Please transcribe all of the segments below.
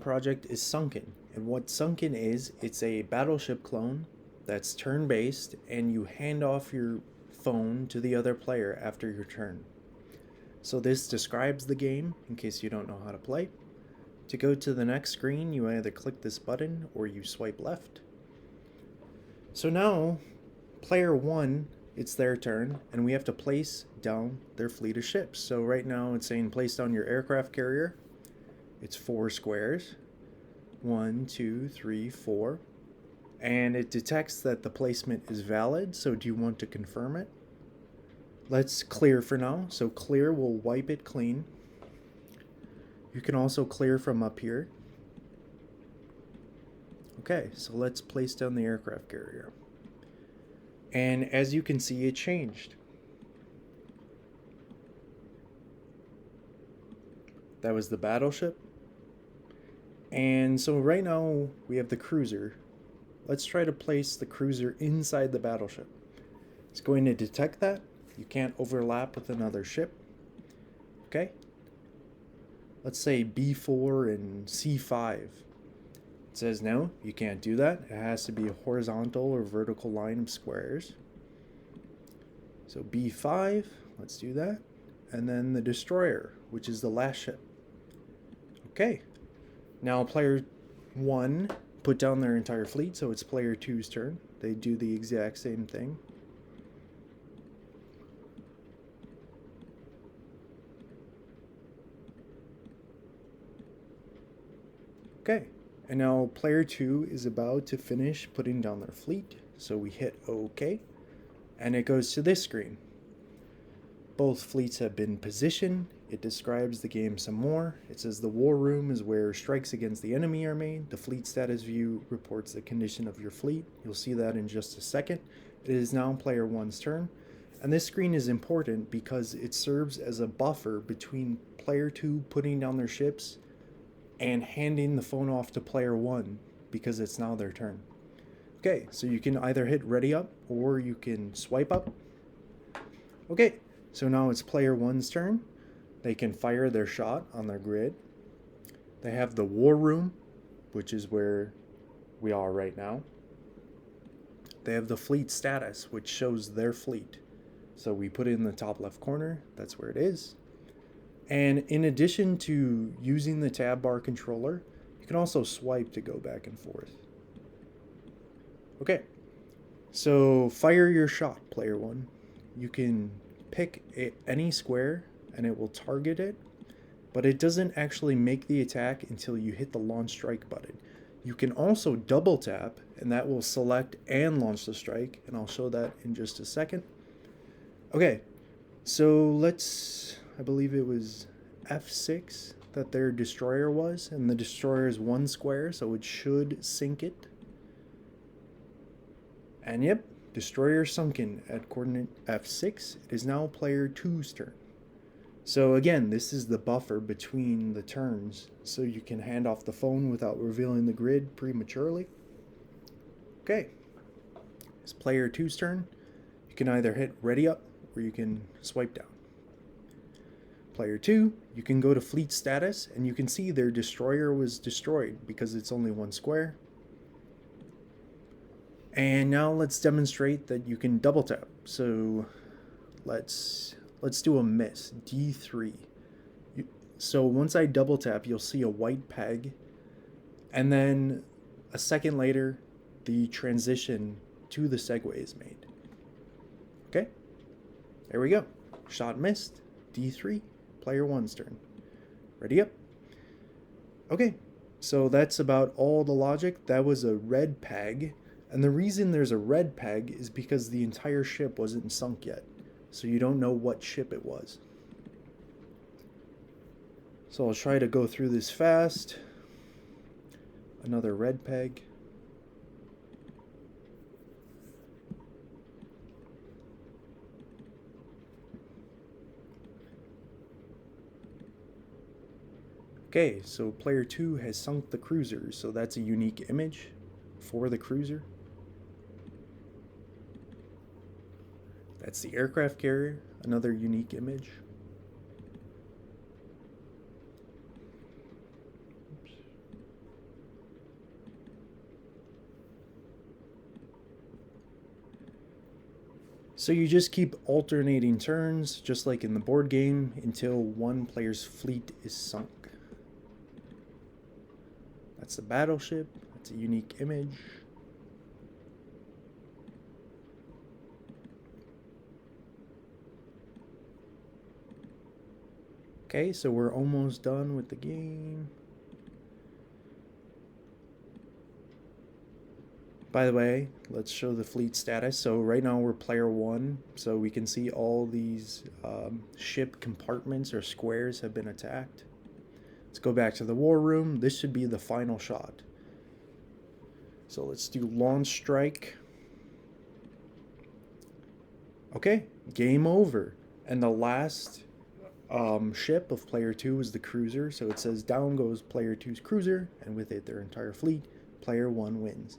project is Sunken. And what Sunken is, it's a battleship clone that's turn-based, and you hand off your phone to the other player after your turn. So this describes the game in case you don't know how to play. To go to the next screen, you either click this button or you swipe left. So now, player one, it's their turn, and we have to place down their fleet of ships. So right now it's saying place down your aircraft carrier. It's 4 squares. 1, 2, 3, 4. And it detects that the placement is valid, so do you want to confirm it? Let's clear for now. So clear will wipe it clean. You can also clear from up here. Okay, so let's place down the aircraft carrier. And as you can see, it changed. That was the battleship. And so right now we have the cruiser. Let's try to place the cruiser inside the battleship. It's going to detect that. You can't overlap with another ship. Okay. Let's say B4 and C5. It says no, you can't do that. It has to be a horizontal or vertical line of squares. So B5, let's do that. And then the destroyer, which is the last ship. Okay. Now player 1 put down their entire fleet, so it's player 2's turn. They do the exact same thing. Okay, and now player 2 is about to finish putting down their fleet, so we hit OK, and it goes to this screen. Both fleets have been positioned. It describes the game some more. It says the war room is where strikes against the enemy are made. The fleet status view reports the condition of your fleet. You'll see that in just a second. It is now player 1's turn. And this screen is important because it serves as a buffer between player 2 putting down their ships and handing the phone off to player 1 because it's now their turn. Okay, so you can either hit ready up or you can swipe up. Okay, so now it's player 1's turn. They can fire their shot on their grid. They have the war room, which is where we are right now. They have the fleet status, which shows their fleet. So we put it in the top left corner. That's where it is. And in addition to using the tab bar controller, you can also swipe to go back and forth. Okay, so fire your shot, player 1. You can pick any square and it will target it, but it doesn't actually make the attack until you hit the launch strike button. You can also double tap and that will select and launch the strike, and I'll show that in just a second. Okay, so I believe it was F6 that their destroyer was, and the destroyer is 1 square, so it should sink it. And yep, destroyer sunken at coordinate F6. It is now player 2's turn. So again, this is the buffer between the turns, so you can hand off the phone without revealing the grid prematurely. Okay, it's player 2's turn. You can either hit ready up or you can swipe down. Player 2, you can go to fleet status and you can see their destroyer was destroyed because it's only 1 square. And now let's demonstrate that you can double tap. So let's do a miss, D3. So once I double tap, you'll see a white peg, and then a second later, the transition to the segue is made. Okay, there we go. Shot missed, D3, player 1's turn. Ready up. Okay, so that's about all the logic. That was a red peg, and the reason there's a red peg is because the entire ship wasn't sunk yet. So you don't know what ship it was. So I'll try to go through this fast. Another red peg. Okay, so player 2 has sunk the cruiser, so that's a unique image for the cruiser. That's the aircraft carrier, another unique image. Oops. So you just keep alternating turns, just like in the board game, until one player's fleet is sunk. That's the battleship. That's a unique image. Okay, so we're almost done with the game. By the way, let's show the fleet status. So right now we're player 1, so we can see all these ship compartments or squares have been attacked. Let's go back to the war room. This should be the final shot. So let's do launch strike. Okay, game over. And the last ship of player 2 is the cruiser. So it says down goes player 2's cruiser, and with it their entire fleet. Player 1 wins.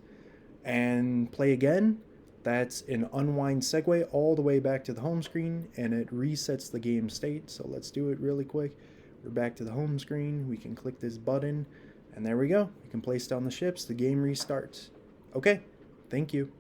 And play again. That's an unwind segue all the way back to the home screen, and it resets the game state. So let's do it really quick. We're back to the home screen. We can click this button, and there we go. We can place down the ships. The game restarts. Okay, thank you.